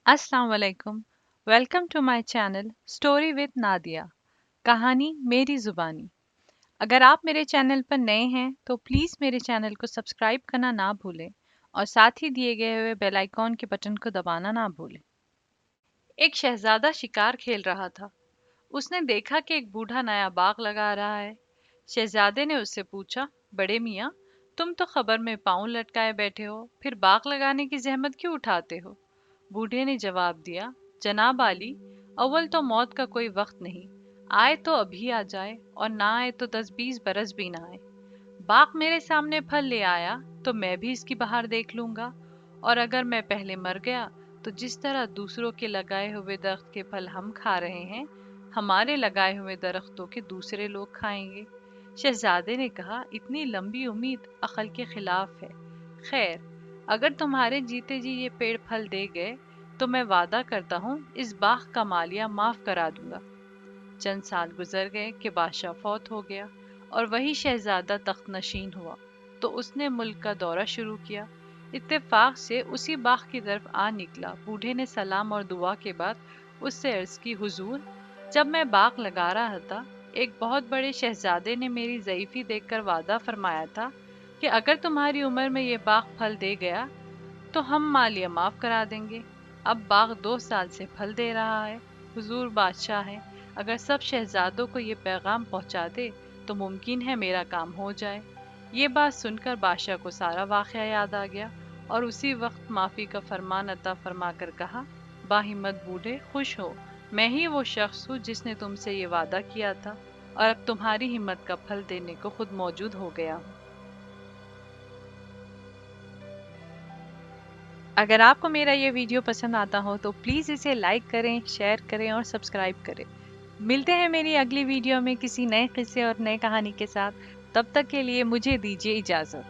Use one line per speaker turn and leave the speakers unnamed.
अस्सलाम वालेकुम। Welcome to my channel story with Nadia. कहानी मेरी ज़ुबानी। अगर आप मेरे चैनल पर नए हैं तो प्लीज़ मेरे चैनल को सब्सक्राइब करना ना भूलें और साथ ही दिए गए हुए बेल आइकॉन के बटन को दबाना ना भूलें। एक शहजादा शिकार खेल रहा था। उसने देखा कि एक बूढ़ा नया बाग लगा रहा है। शहजादे ने उससे पूछा, बड़े मियाँ, तुम तो खबर में पाँव लटकाए बैठे हो, फिर बाग लगाने की जहमत क्यों उठाते हो? बूढ़े ने जवाब दिया, जनाब आली, अव्वल तो मौत का कोई वक्त नहीं, आए तो अभी आ जाए और ना आए तो 10-20 बरस भी ना आए। बाग मेरे सामने फल ले आया तो मैं भी इसकी बहार देख लूंगा, और अगर मैं पहले मर गया तो जिस तरह दूसरों के लगाए हुए दरख्त के फल हम खा रहे हैं, हमारे लगाए हुए दरख्तों के दूसरे लोग खाएंगे। शहजादे ने कहा, इतनी लंबी उम्मीद अकल के खिलाफ है। खैर, अगर तुम्हारे जीते जी ये पेड़ फल दे गए तो मैं वादा करता हूँ इस बाग का मालिया माफ करा दूंगा। चंद साल गुजर गए कि बादशाह फौत हो गया और वही शहजादा तख्त नशीन हुआ। तो उसने मुल्क का दौरा शुरू किया। इत्तेफाक से उसी बाग की तरफ आ निकला। बूढ़े ने सलाम और दुआ के बाद उससे अर्ज की, हुजूर, जब मैं बाग लगा रहा था, एक बहुत बड़े शहजादे ने मेरी ज़ईफ़ी देखकर वादा फरमाया था कि अगर तुम्हारी उम्र में ये बाग फल दे गया तो हम मालिया माफ करा देंगे। अब बाग 2 साल से फल दे रहा है। हुजूर बादशाह हैं, अगर सब शहजादों को ये पैगाम पहुंचा दे तो मुमकिन है मेरा काम हो जाए। ये बात सुनकर बादशाह को सारा वाक़या याद आ गया और उसी वक्त माफ़ी का फरमान अता फरमा कर कहा, बाहिम्मत बूढ़े, खुश हो, मैं ही वो शख्स हूँ जिसने तुमसे ये वादा किया था और अब तुम्हारी हिम्मत का फल देने को खुद मौजूद हो गया हूँ। अगर आपको मेरा ये वीडियो पसंद आता हो तो प्लीज़ इसे लाइक करें, शेयर करें और सब्सक्राइब करें। मिलते हैं मेरी अगली वीडियो में किसी नए किस्से और नए कहानी के साथ। तब तक के लिए मुझे दीजिए इजाज़त।